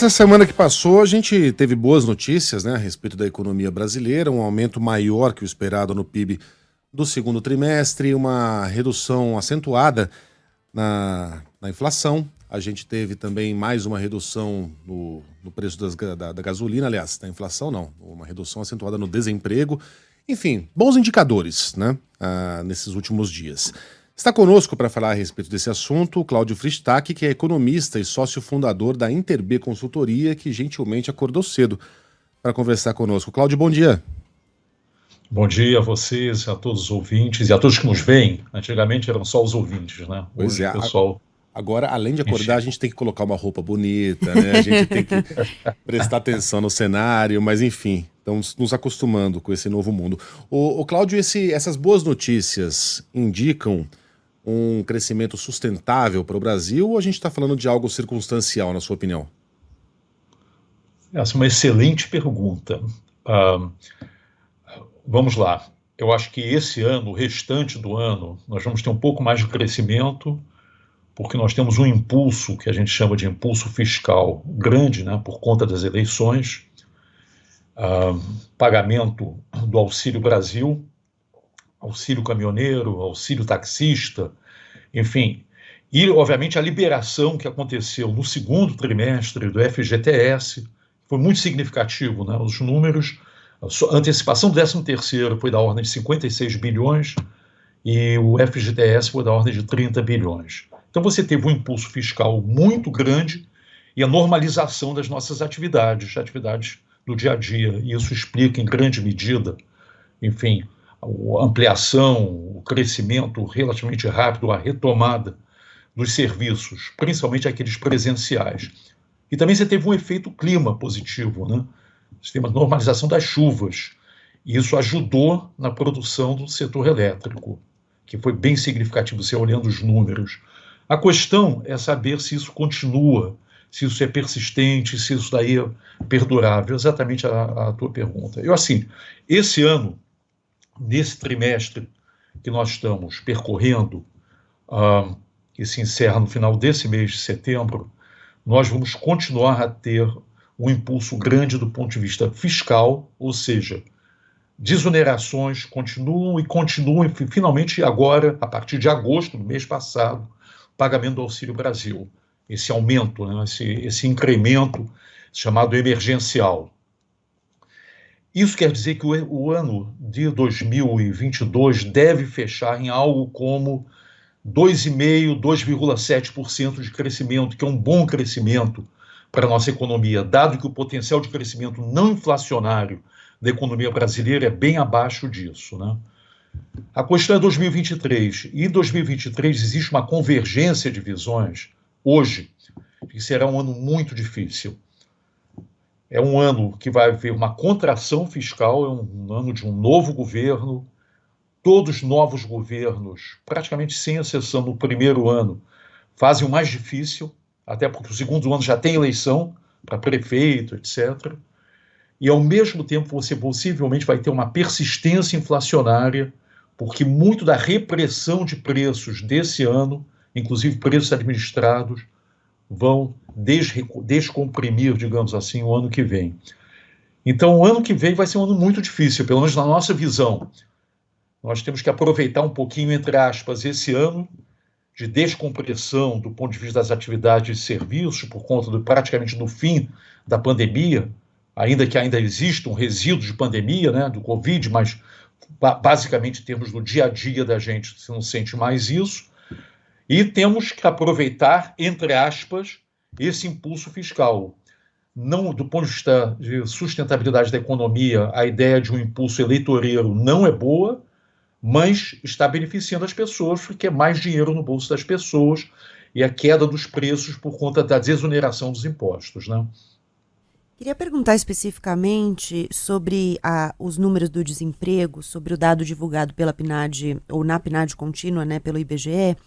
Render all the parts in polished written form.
Essa semana que passou, a gente teve boas notícias, né, a respeito da economia brasileira, um aumento maior que o esperado no PIB do segundo trimestre, uma redução acentuada na inflação. A gente teve também mais uma redução no preço da gasolina, aliás, na inflação não, uma redução acentuada no desemprego. Enfim, bons indicadores, né, nesses últimos dias. Está conosco para falar a respeito desse assunto o Cláudio Frishtak, que é economista e sócio fundador da InterB Consultoria, que gentilmente acordou cedo para conversar conosco. Cláudio, bom dia. Bom dia a vocês, a todos os ouvintes e a todos que nos veem. Antigamente eram só os ouvintes, né? Pois Hoje é, o pessoal... Agora, além de acordar, a gente tem que colocar uma roupa bonita, né? A gente tem que prestar atenção no cenário, mas enfim, estamos nos acostumando com esse novo mundo. O Cláudio, essas boas notícias indicam um crescimento sustentável para o Brasil ou a gente está falando de algo circunstancial, na sua opinião? Essa é uma excelente pergunta. Vamos lá. Eu acho que esse ano, o restante do ano, nós vamos ter um pouco mais de crescimento, porque nós temos um impulso, que a gente chama de impulso fiscal, grande, né, por conta das eleições, pagamento do Auxílio Brasil, auxílio caminhoneiro, auxílio taxista, enfim. E, obviamente, a liberação que aconteceu no segundo trimestre do FGTS foi muito significativo, né? Os números, a antecipação do 13º foi da ordem de 56 bilhões e o FGTS foi da ordem de 30 bilhões. Então, você teve um impulso fiscal muito grande e a normalização das nossas atividades do dia a dia. E isso explica, em grande medida, enfim, a ampliação, o crescimento relativamente rápido, a retomada dos serviços, principalmente aqueles presenciais. E também você teve um efeito clima positivo, né? Você teve uma normalização das chuvas, e isso ajudou na produção do setor elétrico, que foi bem significativo, você olhando os números. A questão é saber se isso continua, se isso é persistente, se isso daí é perdurável, exatamente a tua pergunta. Eu, assim, esse ano, nesse trimestre que nós estamos percorrendo, que se encerra no final desse mês de setembro, nós vamos continuar a ter um impulso grande do ponto de vista fiscal, ou seja, desonerações continuam, finalmente agora, a partir de agosto do mês passado, pagamento do Auxílio Brasil, esse aumento, né, esse incremento chamado emergencial. Isso quer dizer que o ano de 2022 deve fechar em algo como 2,5%, 2,7% de crescimento, que é um bom crescimento para a nossa economia, dado que o potencial de crescimento não inflacionário da economia brasileira é bem abaixo disso, né? A questão é 2023. E em 2023 existe uma convergência de visões, hoje, que será um ano muito difícil. É um ano que vai haver uma contração fiscal, é um ano de um novo governo, todos novos governos, praticamente sem exceção no primeiro ano, fazem o mais difícil, até porque o segundo ano já tem eleição para prefeito, etc. E, ao mesmo tempo, você possivelmente vai ter uma persistência inflacionária, porque muito da repressão de preços desse ano, inclusive preços administrados, vão descomprimir, digamos assim, o ano que vem. Então, o ano que vem vai ser um ano muito difícil, pelo menos na nossa visão. Nós temos que aproveitar um pouquinho, entre aspas, esse ano de descompressão do ponto de vista das atividades e serviços, por conta praticamente do fim da pandemia, ainda que ainda exista um resíduo de pandemia, né, do Covid, mas basicamente em termos do dia a dia da gente, você não sente mais isso. E temos que aproveitar, entre aspas, esse impulso fiscal. Não, do ponto de vista de sustentabilidade da economia, a ideia de um impulso eleitoreiro não é boa, mas está beneficiando as pessoas, porque é mais dinheiro no bolso das pessoas e a queda dos preços por conta da desoneração dos impostos, né? Queria perguntar especificamente sobre os números do desemprego, sobre o dado divulgado pela PNAD, ou na PNAD contínua, né, pelo IBGE,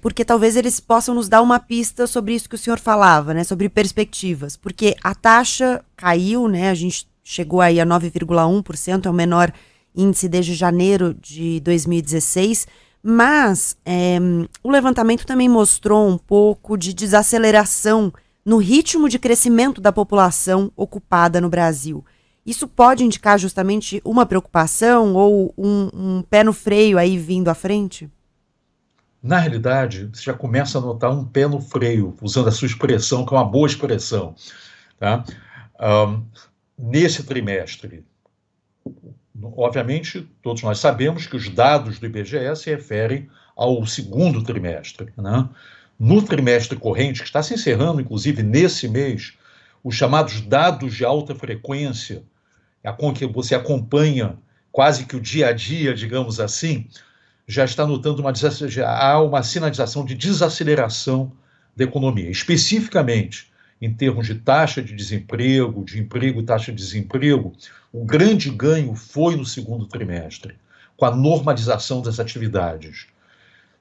porque talvez eles possam nos dar uma pista sobre isso que o senhor falava, né, sobre perspectivas, porque a taxa caiu, né, a gente chegou aí a 9,1%, é o menor índice desde janeiro de 2016, mas o levantamento também mostrou um pouco de desaceleração no ritmo de crescimento da população ocupada no Brasil. Isso pode indicar justamente uma preocupação ou um pé no freio aí vindo à frente? Na realidade, você já começa a notar um pé no freio, usando a sua expressão, que é uma boa expressão. Tá? Nesse trimestre, obviamente, todos nós sabemos que os dados do IBGE se referem ao segundo trimestre. Né? No trimestre corrente, que está se encerrando, inclusive, nesse mês, os chamados dados de alta frequência, com que você acompanha quase que o dia a dia, digamos assim, já está notando há uma sinalização de desaceleração da economia, especificamente em termos de taxa de desemprego, de emprego e taxa de desemprego. O grande ganho foi no segundo trimestre, com a normalização das atividades.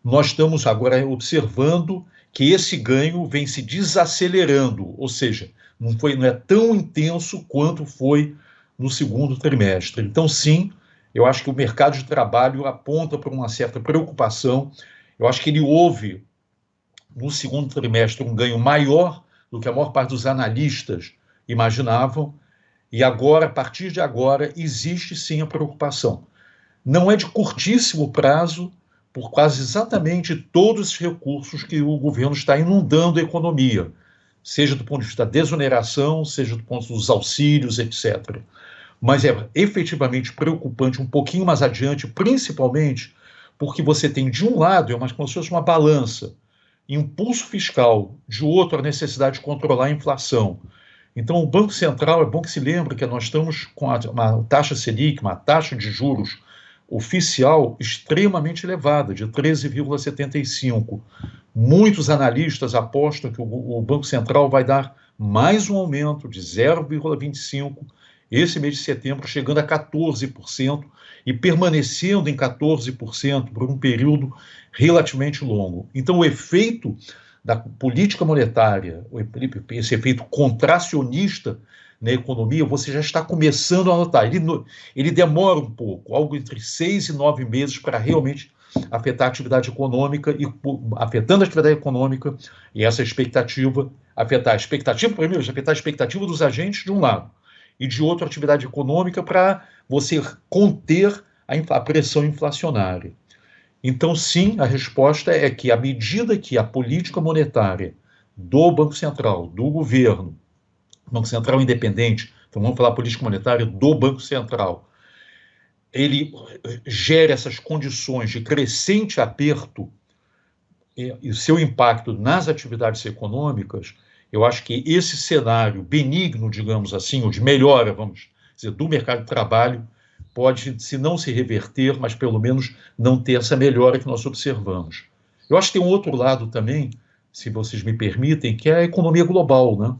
Nós estamos agora observando que esse ganho vem se desacelerando, ou seja, não é tão intenso quanto foi no segundo trimestre. Então, sim, eu acho que o mercado de trabalho aponta para uma certa preocupação. Eu acho que ele houve, no segundo trimestre, um ganho maior do que a maior parte dos analistas imaginavam, e agora, a partir de agora, existe sim a preocupação. Não é de curtíssimo prazo, por quase exatamente todos os recursos que o governo está inundando a economia, seja do ponto de vista da desoneração, seja do ponto dos auxílios, etc. Mas é efetivamente preocupante um pouquinho mais adiante, principalmente porque você tem, de um lado, como se fosse uma balança, impulso fiscal, de outro, a necessidade de controlar a inflação. Então, o Banco Central, é bom que se lembre que nós estamos com uma taxa Selic, uma taxa de juros oficial extremamente elevada, de 13,75%. Muitos analistas apostam que o Banco Central vai dar mais um aumento de 0,25% esse mês de setembro, chegando a 14% e permanecendo em 14% por um período relativamente longo. Então, o efeito da política monetária, esse efeito contracionista na economia, você já está começando a notar. Ele demora um pouco, algo entre 6 e 9 meses para realmente afetar a atividade econômica, e afetando a atividade econômica e essa expectativa, afetar a expectativa, primeiro, afetar a expectativa dos agentes de um lado, e de outra atividade econômica para você conter a pressão inflacionária. Então, sim, a resposta é que, à medida que a política monetária do Banco Central, do governo, Banco Central independente, então vamos falar política monetária do Banco Central, ele gera essas condições de crescente aperto e o seu impacto nas atividades econômicas, eu acho que esse cenário benigno, digamos assim, ou de melhora, vamos dizer, do mercado de trabalho, pode, se não se reverter, mas pelo menos não ter essa melhora que nós observamos. Eu acho que tem um outro lado também, se vocês me permitem, que é a economia global, né?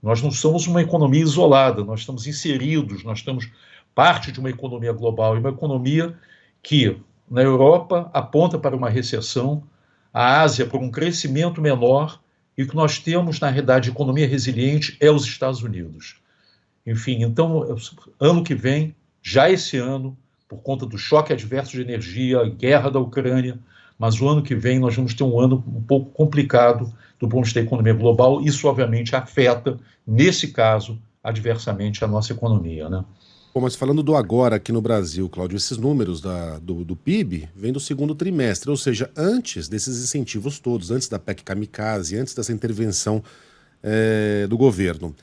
Nós não somos uma economia isolada, nós estamos inseridos, nós estamos parte de uma economia global, e uma economia que, na Europa, aponta para uma recessão, a Ásia para um crescimento menor, e o que nós temos, na realidade, economia resiliente é os Estados Unidos. Enfim, então, ano que vem, já esse ano, por conta do choque adverso de energia, guerra da Ucrânia, mas o ano que vem nós vamos ter um ano um pouco complicado do ponto de vista da economia global. Isso, obviamente, afeta, nesse caso, adversamente a nossa economia, né? Bom, mas falando do agora aqui no Brasil, Cláudio, esses números do PIB vêm do segundo trimestre, ou seja, antes desses incentivos todos, antes da PEC Kamikaze, antes dessa intervenção do governo.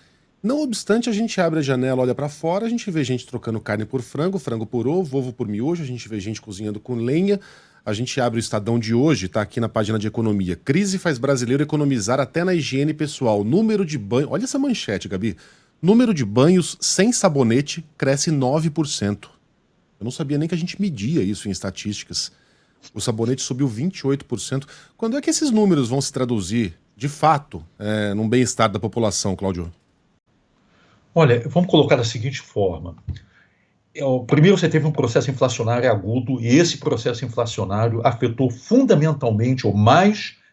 Não obstante, a gente abre a janela, olha para fora, a gente vê gente trocando carne por frango, frango por ovo por miojo, a gente vê gente cozinhando com lenha, a gente abre o Estadão de hoje, tá aqui na página de economia. Crise faz brasileiro economizar até na higiene pessoal. Número de banho... Olha essa manchete, Gabi. Número de banhos sem sabonete cresce 9%. Eu não sabia nem que a gente media isso em estatísticas. O sabonete subiu 28%. Quando é que esses números vão se traduzir, de fato, num bem-estar da população, Cláudio? Olha, vamos colocar da seguinte forma. Primeiro, você teve um processo inflacionário agudo, e esse processo inflacionário afetou fundamentalmente, ou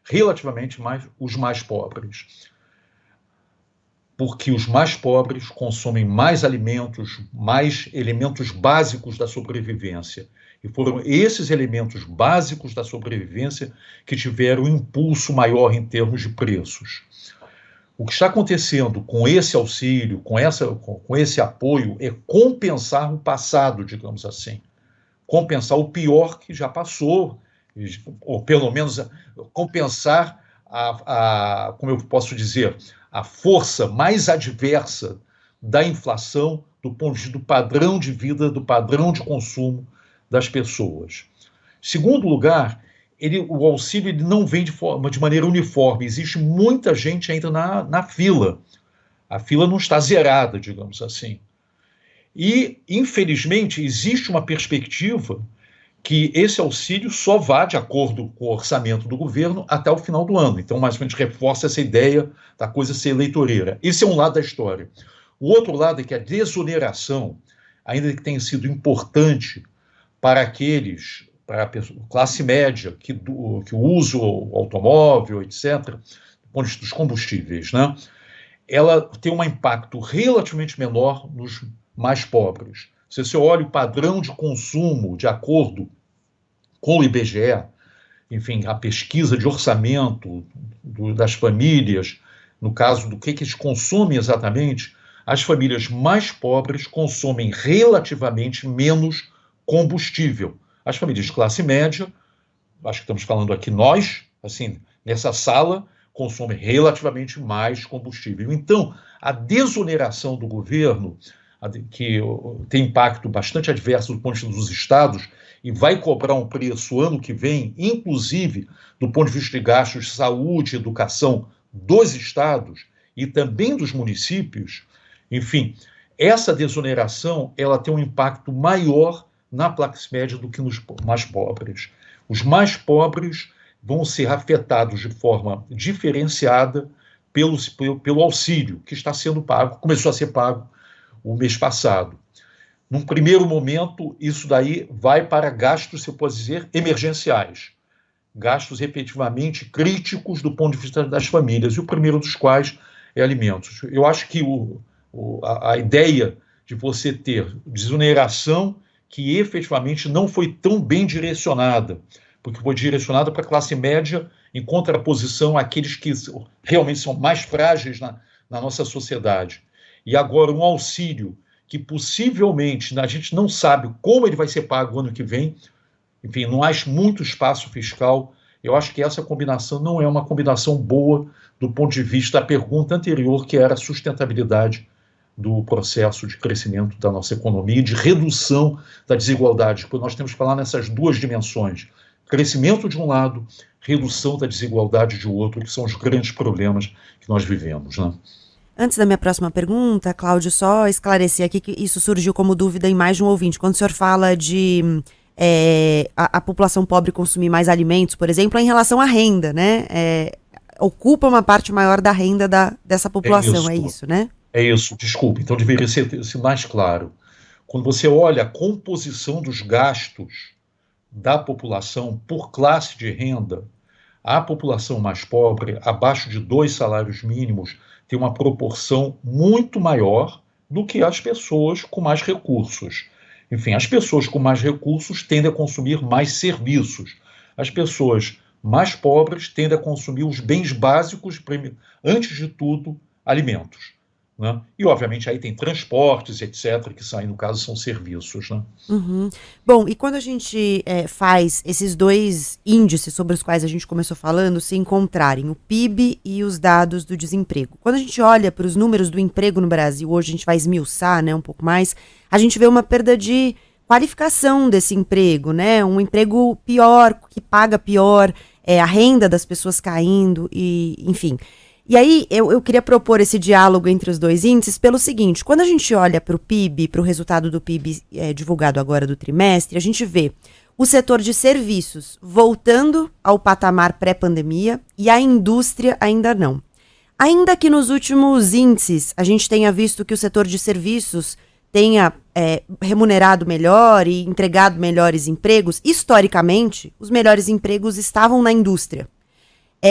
relativamente mais, os mais pobres. Porque os mais pobres consomem mais alimentos, mais elementos básicos da sobrevivência. E foram esses elementos básicos da sobrevivência que tiveram um impulso maior em termos de preços. O que está acontecendo com esse auxílio, com esse apoio, é compensar o passado, digamos assim. Compensar o pior que já passou, ou pelo menos compensar como eu posso dizer, a força mais adversa da inflação do ponto de vista do padrão de vida, do padrão de consumo das pessoas. Segundo lugar, o auxílio ele não vem de maneira uniforme. Existe muita gente ainda na fila. A fila não está zerada, digamos assim. E, infelizmente, existe uma perspectiva que esse auxílio só vá de acordo com o orçamento do governo até o final do ano. Então, mais ou menos, reforça essa ideia da coisa ser eleitoreira. Esse é um lado da história. O outro lado é que a desoneração, ainda que tenha sido importante para a classe média que usa o automóvel, etc., do ponto de vista dos combustíveis, né? Ela tem um impacto relativamente menor nos mais pobres. Se você olha o padrão de consumo de acordo com o IBGE, enfim, a pesquisa de orçamento das famílias, no caso do que eles consomem exatamente, as famílias mais pobres consomem relativamente menos combustível. As famílias de classe média, acho que estamos falando aqui nós, assim, nessa sala, consomem relativamente mais combustível. Então, a desoneração do governo, que tem impacto bastante adverso do ponto de vista dos estados e vai cobrar um preço ano que vem, inclusive do ponto de vista de gastos de saúde e educação dos estados e também dos municípios, enfim, essa desoneração ela tem um impacto maior na classe média do que nos mais pobres. Os mais pobres vão ser afetados de forma diferenciada pelo auxílio que está sendo pago, começou a ser pago o mês passado. Num primeiro momento, isso daí vai para gastos, se eu posso dizer, emergenciais, gastos efetivamente críticos do ponto de vista das famílias, e o primeiro dos quais é alimentos. Eu acho que a ideia de você ter desoneração que efetivamente não foi tão bem direcionada, porque foi direcionada para a classe média em contraposição àqueles que realmente são mais frágeis na nossa sociedade. E agora um auxílio que possivelmente a gente não sabe como ele vai ser pago ano que vem, enfim, não há muito espaço fiscal. Eu acho que essa combinação não é uma combinação boa do ponto de vista da pergunta anterior, que era a sustentabilidade do processo de crescimento da nossa economia e de redução da desigualdade, porque nós temos que falar nessas duas dimensões, crescimento de um lado, redução da desigualdade de outro, que são os grandes problemas que nós vivemos, né? Antes da minha próxima pergunta, Cláudio, só esclarecer aqui que isso surgiu como dúvida em mais de um ouvinte. Quando o senhor fala de a população pobre consumir mais alimentos, por exemplo, é em relação à renda, né? Ocupa uma parte maior da renda dessa população, é isso, né? É isso, desculpe. Então deveria ser mais claro. Quando você olha a composição dos gastos da população por classe de renda, a população mais pobre, abaixo de 2 salários mínimos, tem uma proporção muito maior do que as pessoas com mais recursos. Enfim, as pessoas com mais recursos tendem a consumir mais serviços. As pessoas mais pobres tendem a consumir os bens básicos, antes de tudo, alimentos, né? E, obviamente, aí tem transportes, etc., que são, aí, no caso, são serviços, né? Uhum. Bom, e quando a gente faz esses dois índices sobre os quais a gente começou falando se encontrarem, o PIB e os dados do desemprego, quando a gente olha para os números do emprego no Brasil, hoje a gente vai esmiuçar, né, um pouco mais, a gente vê uma perda de qualificação desse emprego, né, um emprego pior, que paga pior, a renda das pessoas caindo, e enfim. E aí, eu queria propor esse diálogo entre os dois índices pelo seguinte, quando a gente olha para o PIB, para o resultado do PIB divulgado agora do trimestre, a gente vê o setor de serviços voltando ao patamar pré-pandemia e a indústria ainda não. Ainda que nos últimos índices a gente tenha visto que o setor de serviços tenha remunerado melhor e entregado melhores empregos, historicamente, os melhores empregos estavam na indústria.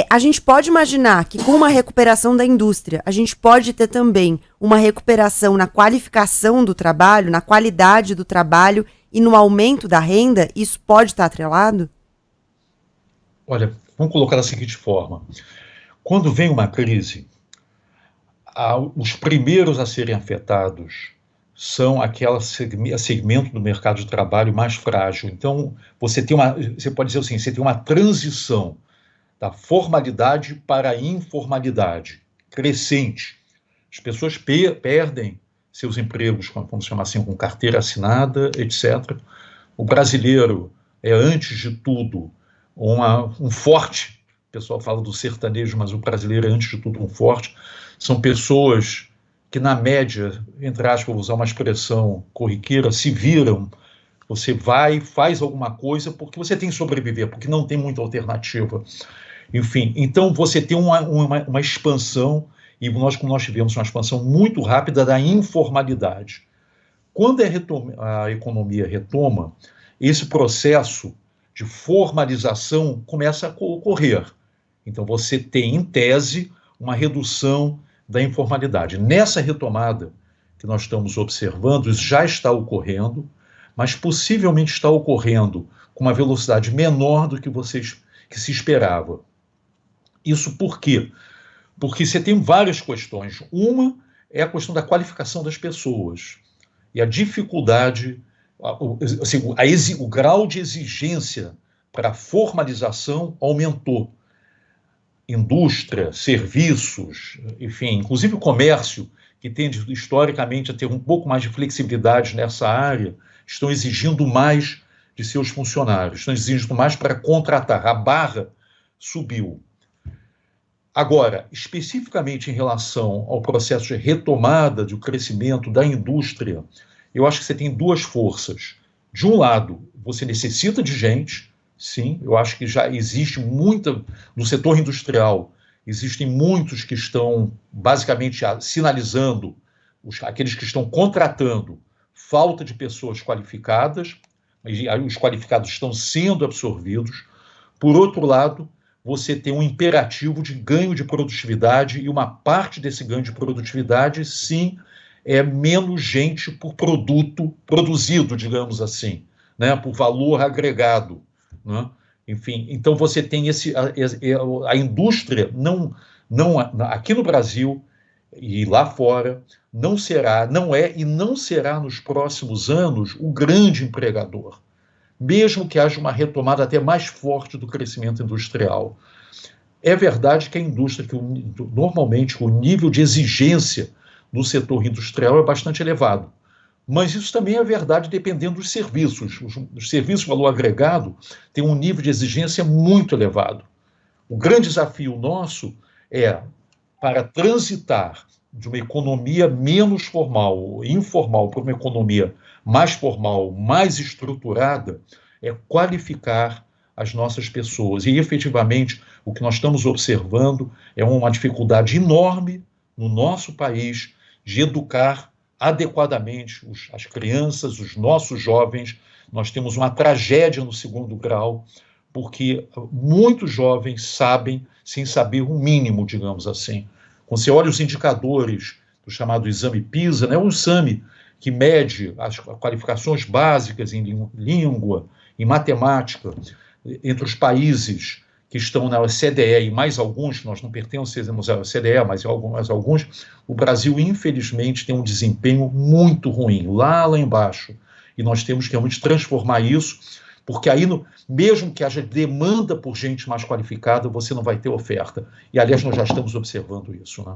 A gente pode imaginar que com uma recuperação da indústria, a gente pode ter também uma recuperação na qualificação do trabalho, na qualidade do trabalho e no aumento da renda? Isso pode estar atrelado? Olha, vamos colocar da seguinte forma. Quando vem uma crise, os primeiros a serem afetados são aquele segmento do mercado de trabalho mais frágil. Então, você pode dizer assim, você tem uma transição da formalidade para a informalidade crescente. As pessoas perdem seus empregos, vamos chamar assim, com carteira assinada, etc. O brasileiro é, antes de tudo, um forte, o pessoal fala do sertanejo, mas o brasileiro é, antes de tudo, um forte. São pessoas que, na média, entre aspas, vou usar uma expressão corriqueira, se viram. Você vai, faz alguma coisa porque você tem que sobreviver, porque não tem muita alternativa. Enfim, então você tem uma expansão, e como nós tivemos uma expansão muito rápida da informalidade. Quando a economia retoma, esse processo de formalização começa a ocorrer. Então você tem, em tese, uma redução da informalidade. Nessa retomada que nós estamos observando, isso já está ocorrendo, mas possivelmente está ocorrendo com uma velocidade menor do que se esperava. Isso por quê? Porque você tem várias questões. Uma é a questão da qualificação das pessoas e a dificuldade, o grau de exigência para a formalização aumentou. Indústria, serviços, enfim, inclusive o comércio, que tende historicamente a ter um pouco mais de flexibilidade nessa área, estão exigindo mais de seus funcionários, estão exigindo mais para contratar. A barra subiu. Agora, especificamente em relação ao processo de retomada do crescimento da indústria, eu acho que você tem duas forças. De um lado, você necessita de gente, sim, eu acho que já existe muita, no setor industrial, existem muitos que estão basicamente sinalizando, aqueles que estão contratando, falta de pessoas qualificadas, e os qualificados estão sendo absorvidos. Por outro lado, você tem um imperativo de ganho de produtividade, e uma parte desse ganho de produtividade, sim, é menos gente por produto produzido, digamos assim, né, por valor agregado, né? Enfim, então você tem a indústria, aqui no Brasil e lá fora, não é e não será nos próximos anos o grande empregador, mesmo que haja uma retomada até mais forte do crescimento industrial. É verdade que a indústria, normalmente o nível de exigência no setor industrial é bastante elevado, mas isso também é verdade dependendo dos serviços. Os serviços de valor agregado têm um nível de exigência muito elevado. O grande desafio nosso é, para transitar de uma economia menos formal, informal, para uma economia mais formal, mais estruturada, é qualificar as nossas pessoas. E, efetivamente, o que nós estamos observando é uma dificuldade enorme no nosso país de educar adequadamente as crianças, os nossos jovens. Nós temos uma tragédia no segundo grau, porque muitos jovens sabem, sem saber o mínimo, digamos assim. Quando você olha os indicadores do chamado exame PISA, né, o exame que mede as qualificações básicas em língua, em matemática, entre os países que estão na OCDE e mais alguns, nós não pertencemos à OCDE, mas alguns, o Brasil, infelizmente, tem um desempenho muito ruim, lá embaixo. E nós temos que realmente transformar isso, porque aí, mesmo que haja demanda por gente mais qualificada, você não vai ter oferta. E, aliás, nós já estamos observando isso, né?